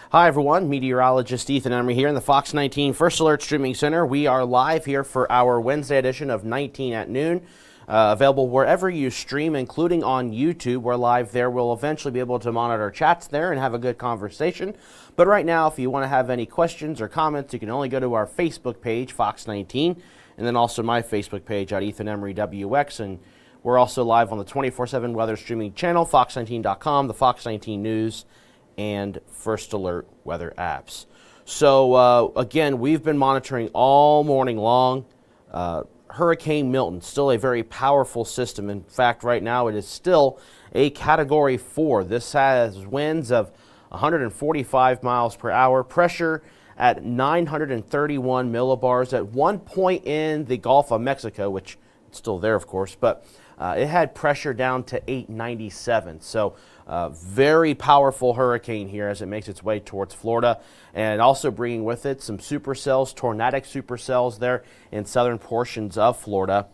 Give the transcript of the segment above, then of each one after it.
Hi everyone, Meteorologist Emery here in the Fox 19 First Alert Streaming Center. We are live here for our Wednesday edition of 19 at Noon. Available wherever you stream, including on YouTube. We're live there. We'll eventually be able to monitor chats there and have a good conversation. But right now, if you want to have any questions or comments, you can only go to our Facebook page, Fox 19, and then also my Facebook page at Ethan Emery WX. And we're also live on the 24/7 weather streaming channel, fox19.com, the Fox 19 News, and First Alert weather apps. So again, we've been monitoring all morning long. Hurricane Milton, still a very powerful system. In fact, right now it is still a Category 4. This has winds of 145 miles per hour, pressure at 931 millibars. At one point in the Gulf of Mexico, which is still there, of course, but it had pressure down to 897. So very powerful hurricane here as it makes its way towards Florida, and also bringing with it some supercells, tornadic supercells there in southern portions of Florida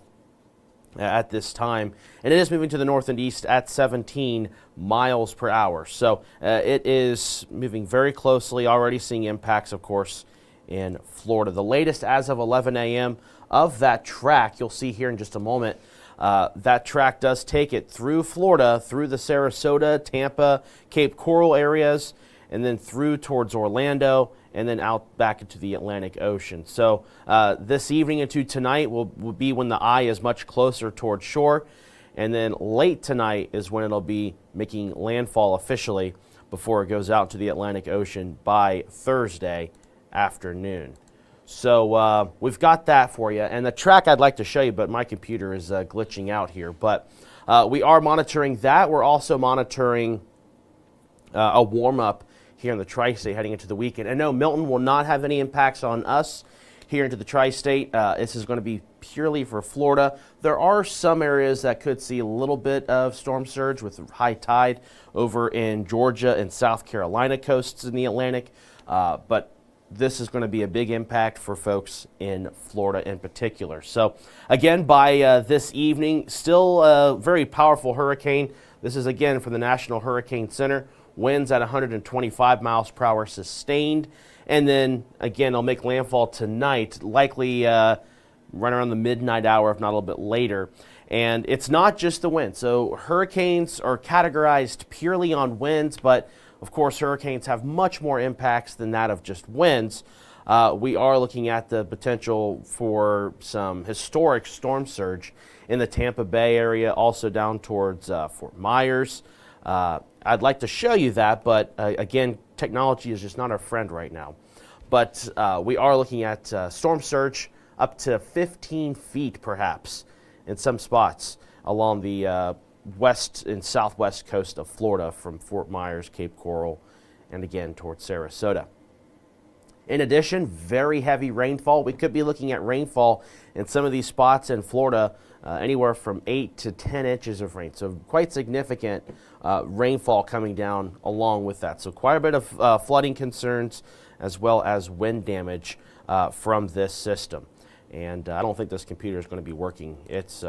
at this time. And it is moving to the north and east at 17 miles per hour. So it is moving very closely, already seeing impacts, of course, in Florida. The latest as of 11 a.m. of that track, you'll see here in just a moment. That track does take it through Florida, through the Sarasota, Tampa, Cape Coral areas, and then through towards Orlando, and then out back into the Atlantic Ocean. So this evening into tonight will be when the eye is much closer towards shore, and then late tonight is when it'll be making landfall officially before it goes out to the Atlantic Ocean by Thursday afternoon. So we've got that for you, and the track I'd like to show you, but my computer is glitching out here. But we are monitoring that. We're also monitoring a warm-up here in the tri-state heading into the weekend. And no, Milton will not have any impacts on us here into the tri-state. This is going to be purely for Florida. There are some areas that could see a little bit of storm surge with high tide over in Georgia and South Carolina coasts in the Atlantic, but this is going to be a big impact for folks in Florida in particular. So again, by this evening, still a very powerful hurricane. This is again from the National Hurricane Center. Winds at 125 miles per hour sustained. And then again, it'll make landfall tonight, likely right around the midnight hour, if not a little bit later. And it's not just the wind. So hurricanes are categorized purely on winds, but of course, hurricanes have much more impacts than that of just winds. We are looking at the potential for some historic storm surge in the Tampa Bay area, also down towards Fort Myers. I'd like to show you that, but again, technology is just not our friend right now. But we are looking at storm surge up to 15 feet perhaps in some spots along the west and southwest coast of Florida from Fort Myers, Cape Coral, and again towards Sarasota. In addition, very heavy rainfall. We could be looking at rainfall in some of these spots in Florida, anywhere from 8 to 10 inches of rain. So quite significant rainfall coming down along with that. So quite a bit of flooding concerns as well as wind damage from this system. And I don't think this computer is going to be working. It's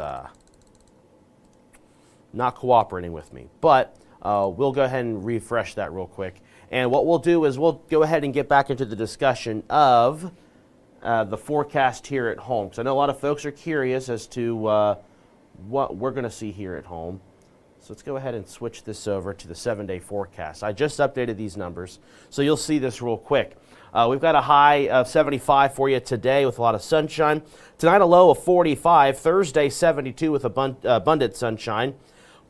not cooperating with me, but we'll go ahead and refresh that real quick. And what we'll do is we'll go ahead and get back into the discussion of the forecast here at home. So I know a lot of folks are curious as to what we're going to see here at home. So let's go ahead and switch this over to the 7-day forecast. I just updated these numbers, so you'll see this real quick. We've got a high of 75 for you today with a lot of sunshine. Tonight a low of 45. Thursday 72 with abundant sunshine.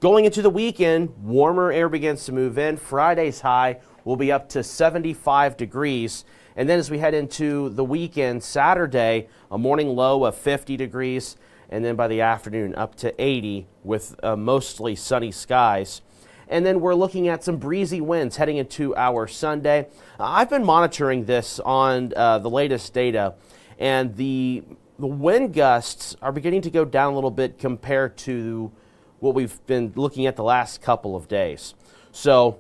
Going into the weekend, warmer air begins to move in. Friday's high will be up to 75 degrees. And then as we head into the weekend, Saturday, a morning low of 50 degrees. And then by the afternoon, up to 80 with mostly sunny skies. And then we're looking at some breezy winds heading into our Sunday. I've been monitoring this on the latest data, and the wind gusts are beginning to go down a little bit compared to what we've been looking at the last couple of days. So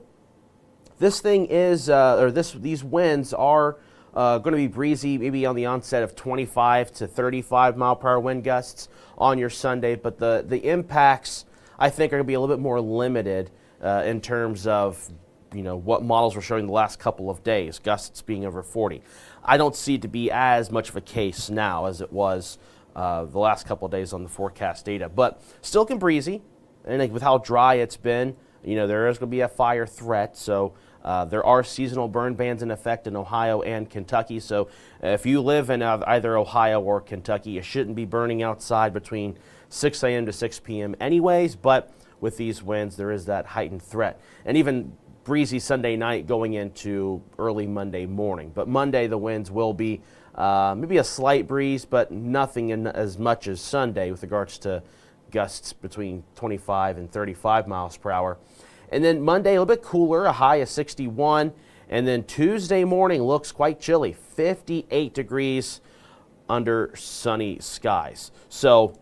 this thing is, these winds are going to be breezy, maybe on the onset of 25 to 35 mile per hour wind gusts on your Sunday, but the impacts I think are going to be a little bit more limited in terms of what models were showing the last couple of days, gusts being over 40. I don't see it to be as much of a case now as it was the last couple of days on the forecast data, but still can breezy. And with how dry it's been, there is going to be a fire threat. So there are seasonal burn bans in effect in Ohio and Kentucky. So if you live in either Ohio or Kentucky, you shouldn't be burning outside between 6 a.m. to 6 p.m. anyways. But with these winds, there is that heightened threat. And even breezy Sunday night going into early Monday morning. But Monday, the winds will be maybe a slight breeze, but nothing as much as Sunday with regards to gusts between 25 and 35 miles per hour. And then Monday, a little bit cooler, a high of 61. And then Tuesday morning looks quite chilly, 58 degrees under sunny skies. So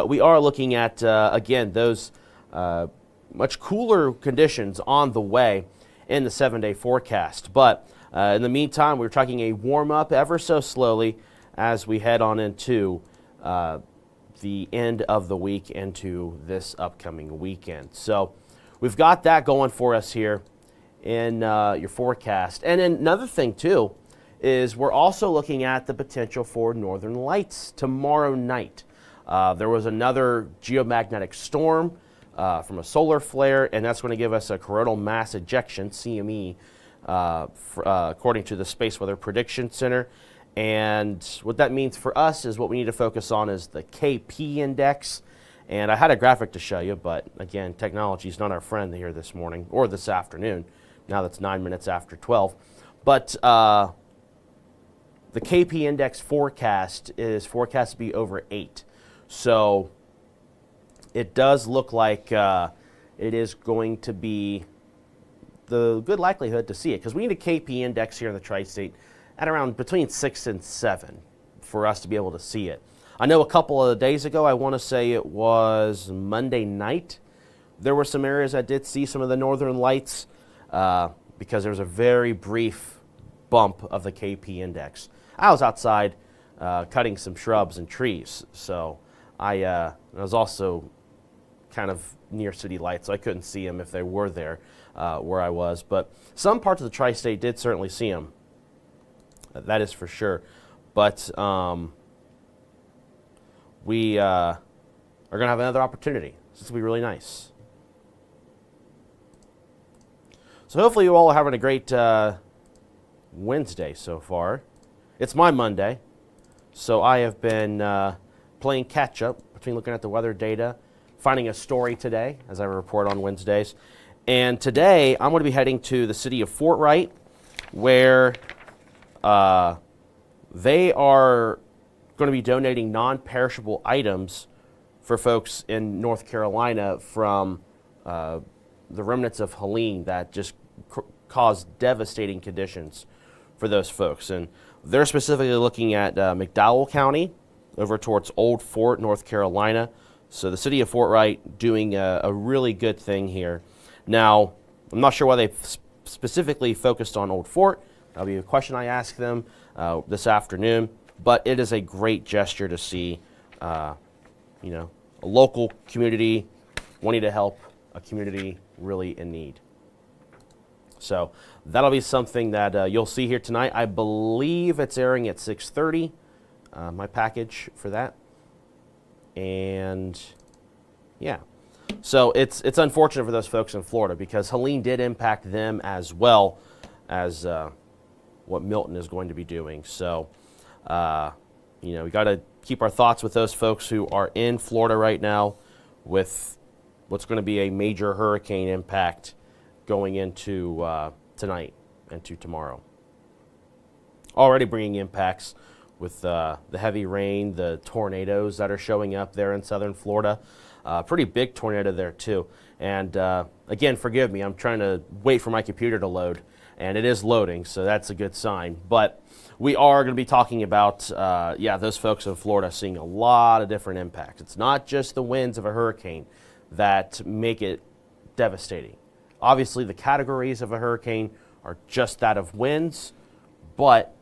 we are looking at, again, those much cooler conditions on the way in the 7-day forecast. But in the meantime, we're talking a warm up ever so slowly as we head on into the end of the week into this upcoming weekend. So we've got that going for us here in your forecast. And then another thing too is we're also looking at the potential for northern lights tomorrow night. There was another geomagnetic storm from a solar flare, and that's going to give us a coronal mass ejection, CME, according to the Space Weather Prediction Center. And what that means for us is what we need to focus on is the KP index. And I had a graphic to show you, but again, technology is not our friend here this morning or this afternoon. Now that's 9 minutes after 12. But the KP index forecast is forecast to be over 8. So it does look like it is going to be the good likelihood to see it, because we need a KP index here in the tri-state at around between 6 and 7 for us to be able to see it. I know a couple of days ago, I want to say it was Monday night, there were some areas that did see some of the northern lights because there was a very brief bump of the KP index. I was outside cutting some shrubs and trees, so I was also kind of near city lights, so I couldn't see them if they were there where I was. But some parts of the tri-state did certainly see them. That is for sure. But we are going to have another opportunity. This will be really nice. So hopefully you all are having a great Wednesday so far. It's my Monday, so I have been playing catch-up between looking at the weather data, finding a story today, as I report on Wednesdays. And today, I'm going to be heading to the city of Fort Wright, where they are going to be donating non-perishable items for folks in North Carolina from the remnants of Helene that just caused devastating conditions for those folks. And they're specifically looking at McDowell County over towards Old Fort, North Carolina. So the city of Fort Wright doing a really good thing here. Now, I'm not sure why they specifically focused on Old Fort. That'll be a question I ask them this afternoon. But it is a great gesture to see, a local community wanting to help a community really in need. So that'll be something that you'll see here tonight. I believe it's airing at 6:30, my package for that. And yeah, so it's unfortunate for those folks in Florida because Helene did impact them as well as what Milton is going to be doing. So, we got to keep our thoughts with those folks who are in Florida right now with what's going to be a major hurricane impact going into tonight and to tomorrow. Already bringing impacts with the heavy rain, the tornadoes that are showing up there in southern Florida. Pretty big tornado there too. And again, forgive me, I'm trying to wait for my computer to load, and it is loading, so that's a good sign. But we are going to be talking about, those folks in Florida seeing a lot of different impacts. It's not just the winds of a hurricane that make it devastating. Obviously, the categories of a hurricane are just that of winds, but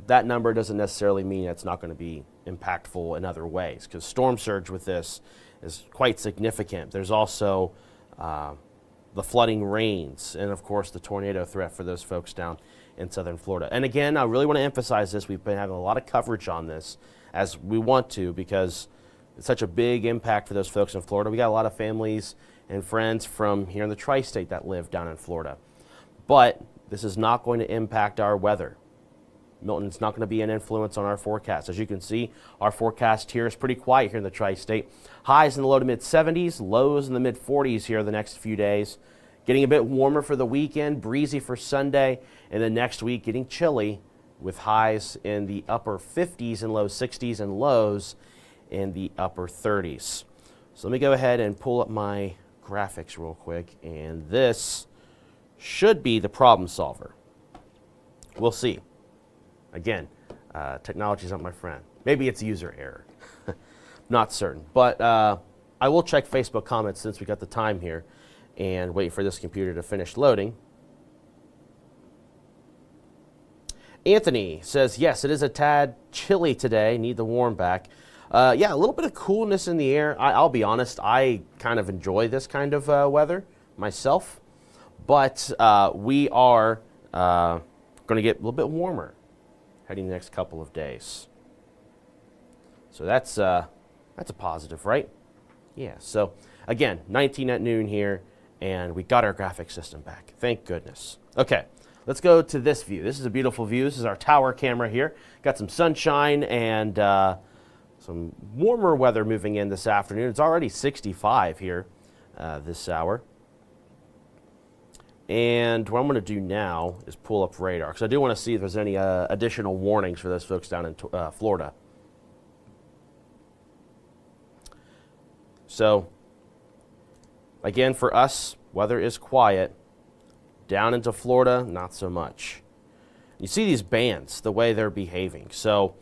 that number doesn't necessarily mean it's not going to be impactful in other ways, because storm surge with this is quite significant. There's also the flooding rains, and of course the tornado threat for those folks down in southern Florida. And again, I really want to emphasize this. We've been having a lot of coverage on this, as we want to, because it's such a big impact for those folks in Florida. We got a lot of families and friends from here in the tri-state that live down in Florida. But this is not going to impact our weather. Milton's not going to be an influence on our forecast. As you can see, our forecast here is pretty quiet here in the tri-state. Highs in the low to mid 70s, lows in the mid 40s here the next few days. Getting a bit warmer for the weekend, breezy for Sunday, and then next week getting chilly with highs in the upper 50s and low 60s and lows in the upper 30s. So let me go ahead and pull up my graphics real quick, and this should be the problem solver. We'll see. Again, technology is not my friend. Maybe it's user error. Not certain. But I will check Facebook comments since we got the time here and wait for this computer to finish loading. Anthony says, yes, it is a tad chilly today. Need the warm back. Yeah, a little bit of coolness in the air. I'll be honest, I kind of enjoy this kind of weather myself. But we are going to get a little bit warmer heading the next couple of days. So that's a positive, right? Yeah, so again, 19 at noon here, and we got our graphic system back. Thank goodness. Okay, let's go to this view. This is a beautiful view. This is our tower camera here. Got some sunshine and some warmer weather moving in this afternoon. It's already 65 here this hour. And what I'm going to do now is pull up radar, because I do want to see if there's any additional warnings for those folks down in Florida. So, again, for us, weather is quiet. Down into Florida, not so much. You see these bands, the way they're behaving. So,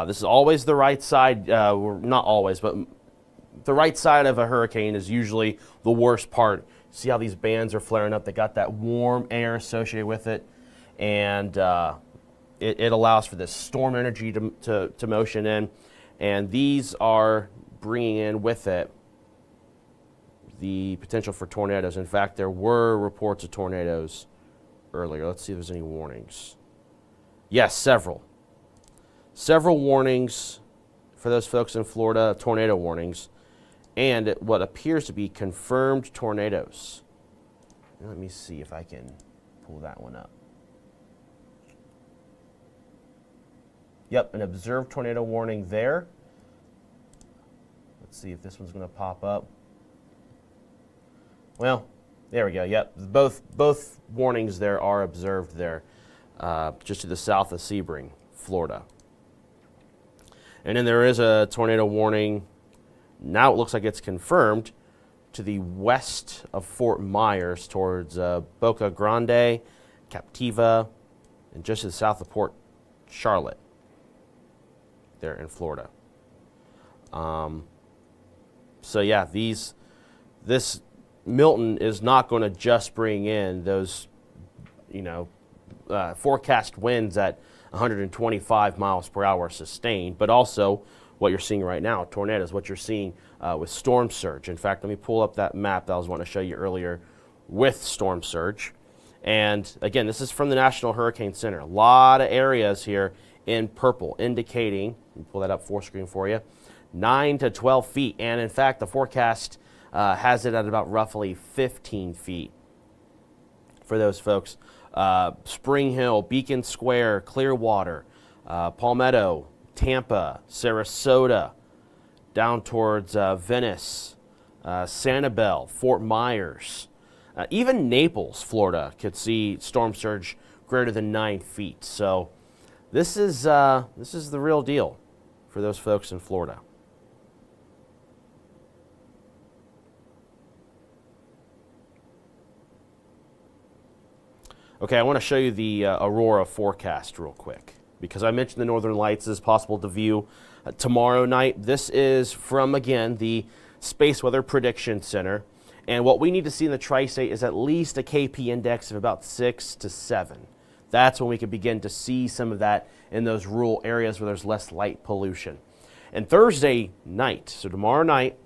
this is always the right side, not always, but the right side of a hurricane is usually the worst part. See how these bands are flaring up? They got that warm air associated with it, and it allows for this storm energy to motion in, and these are bringing in with it the potential for tornadoes. In fact, there were reports of tornadoes earlier. Let's see if there's any warnings. Yes, several warnings for those folks in Florida, tornado warnings. And what appears to be confirmed tornadoes. Let me see if I can pull that one up. Yep, an observed tornado warning there. Let's see if this one's going to pop up. Well, there we go. Yep, both warnings there are observed there, just to the south of Sebring, Florida. And then there is a tornado warning. Now it looks like it's confirmed to the west of Fort Myers towards Boca Grande, Captiva, and just to the south of Port Charlotte there in Florida. So yeah, this Milton is not going to just bring in those, forecast winds at 125 miles per hour sustained, but also what you're seeing right now, tornadoes, what you're seeing with storm surge. In fact, let me pull up that map that I was wanting to show you earlier with storm surge. And again, this is from the National Hurricane Center. A lot of areas here in purple indicating, let me pull that up full screen for you, 9 to 12 feet. And in fact, the forecast has it at about roughly 15 feet for those folks. Spring Hill, Beacon Square, Clearwater, Palmetto, Tampa, Sarasota, down towards Venice, Sanibel, Fort Myers, even Naples, Florida, could see storm surge greater than 9 feet. So this is the real deal for those folks in Florida. Okay, I want to show you the aurora forecast real quick, because I mentioned the northern lights is possible to view tomorrow night. This is from, again, the Space Weather Prediction Center. And what we need to see in the tri-state is at least a KP index of about 6 to 7. That's when we can begin to see some of that in those rural areas where there's less light pollution. And Thursday night, so tomorrow night,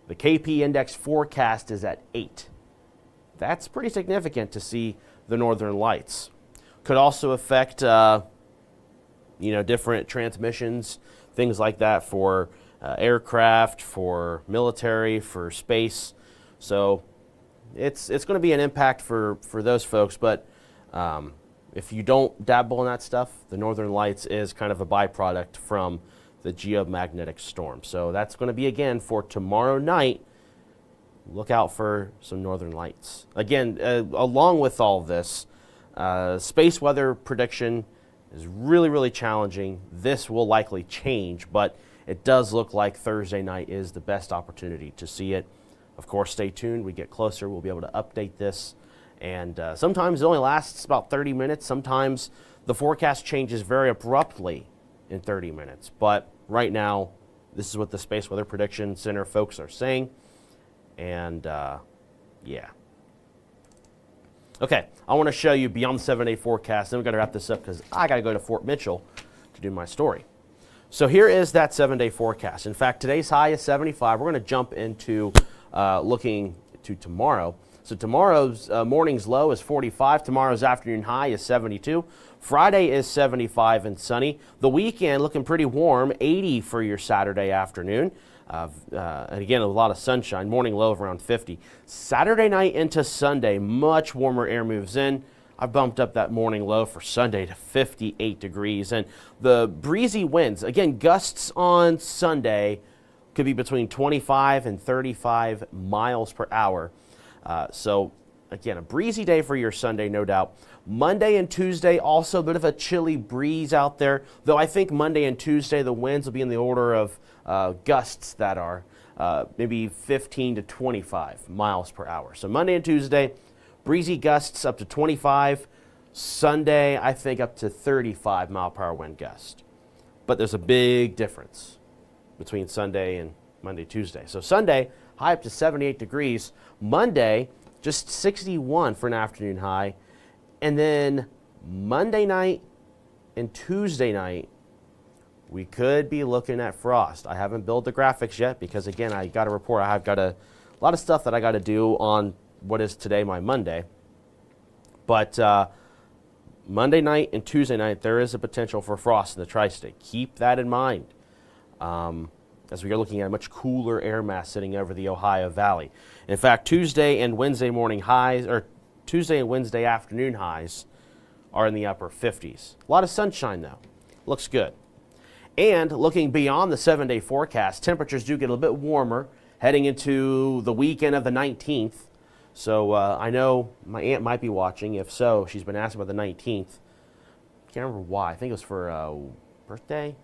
the KP index forecast is at 8. that's pretty significant to see the northern lights. Could also affect, different transmissions, things like that for aircraft, for military, for space. So it's going to be an impact for those folks. But if you don't dabble in that stuff, the northern lights is kind of a byproduct from the geomagnetic storm. So that's going to be, again, for tomorrow night. Look out for some northern lights. Again, along with all this, space weather prediction is really, really challenging. This will likely change, but it does look like Thursday night is the best opportunity to see it. Of course, stay tuned. We get closer, we'll be able to update this. And sometimes it only lasts about 30 minutes. Sometimes the forecast changes very abruptly in 30 minutes. But right now, this is what the Space Weather Prediction Center folks are saying. And yeah. Okay, I want to show you beyond the 7-day forecast. Then we're going to wrap this up because I got to go to Fort Mitchell to do my story. So here is that 7-day forecast. In fact, today's high is 75. We're going to jump into looking to tomorrow. So tomorrow's morning's low is 45. Tomorrow's afternoon high is 72. Friday is 75 and sunny. The weekend looking pretty warm, 80 for your Saturday afternoon. And again, a lot of sunshine, morning low of around 50. Saturday night into Sunday, much warmer air moves in. I bumped up that morning low for Sunday to 58 degrees. And the breezy winds, again, gusts on Sunday could be between 25 and 35 miles per hour. So again, a breezy day for your Sunday, no doubt. Monday and Tuesday, also a bit of a chilly breeze out there, though I think Monday and Tuesday, the winds will be in the order of gusts that are maybe 15 to 25 miles per hour. So Monday and Tuesday, breezy gusts up to 25. Sunday, I think up to 35 mile per hour wind gust. But there's a big difference between Sunday and Monday, Tuesday. So Sunday, high up to 78 degrees. Monday, just 61 for an afternoon high. And then Monday night and Tuesday night, we could be looking at frost. I haven't built the graphics yet because, again, I got to report. I've got a lot of stuff that I got to do on what is today my Monday. But Monday night and Tuesday night, there is a potential for frost in the tri-state. Keep that in mind as we are looking at a much cooler air mass sitting over the Ohio Valley. In fact, Tuesday and Wednesday morning highs, or Tuesday and Wednesday afternoon highs, are in the upper 50s. A lot of sunshine, though. Looks good. And looking beyond the 7-day forecast, temperatures do get a little bit warmer heading into the weekend of the 19th. So I know my aunt might be watching. If so, she's been asking about the 19th. Can't remember why. I think it was for a birthday.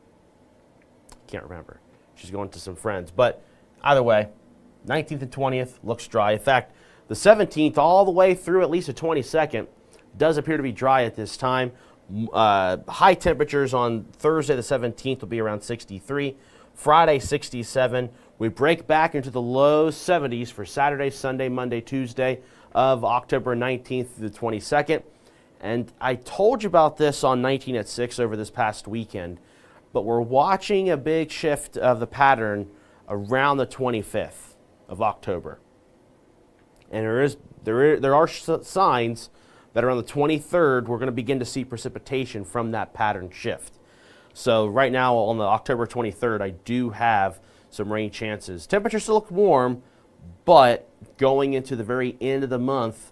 Can't remember. She's going to some friends. But either way, 19th and 20th looks dry. In fact, the 17th all the way through at least the 22nd does appear to be dry at this time. High temperatures on Thursday the 17th will be around 63. Friday 67. We break back into the low 70s for Saturday, Sunday, Monday, Tuesday of October 19th to the 22nd. And I told you about this on 19 at 6 over this past weekend, but we're watching a big shift of the pattern around the 25th of October. And there are signs that around the 23rd, we're going to begin to see precipitation from that pattern shift. So right now on the October 23rd, I do have some rain chances. Temperatures still look warm, but going into the very end of the month,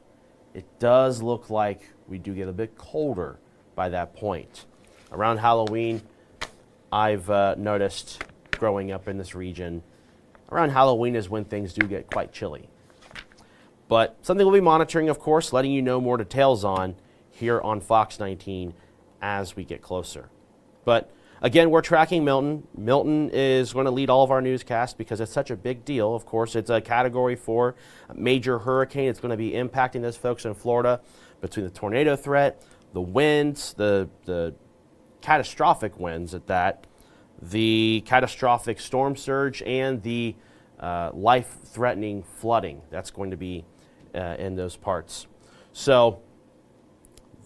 it does look like we do get a bit colder by that point. Around Halloween, I've noticed growing up in this region, around Halloween is when things do get quite chilly. But something we'll be monitoring, of course, letting you know more details on here on Fox 19 as we get closer. But again, we're tracking Milton. Milton is going to lead all of our newscasts because it's such a big deal. Of course, it's a Category 4 major hurricane. It's going to be impacting those folks in Florida between the tornado threat, the winds, the catastrophic winds at that, the catastrophic storm surge, and the life-threatening flooding that's going to be in those parts. So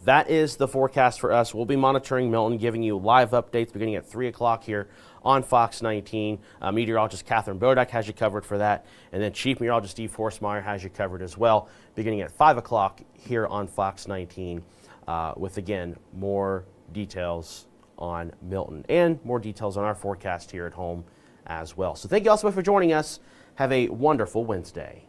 that is the forecast for us. We'll be monitoring Milton, giving you live updates beginning at 3 o'clock here on Fox 19. Meteorologist Catherine Bodak has you covered for that. And then Chief Meteorologist Steve Forsmeyer has you covered as well, beginning at 5 o'clock here on Fox 19 with, again, more details on Milton and more details on our forecast here at home as well. So thank you all so much for joining us. Have a wonderful Wednesday.